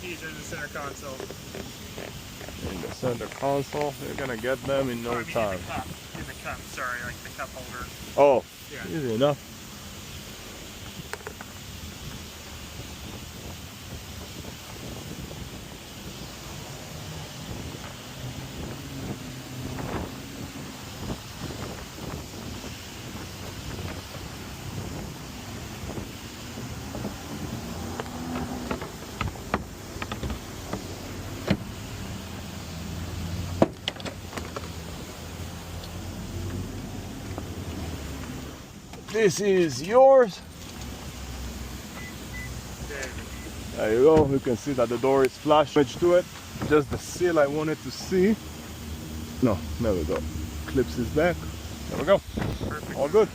These are the center console. In the center console, you're gonna get them in no time. In the cup, sorry, like the cup holder. Oh, Yeah. easy enough. This is yours. There you go. You can see that the door is flush to it. Just the seal I wanted to see. No, there we go. Clips is back. There we go. Perfect. All good.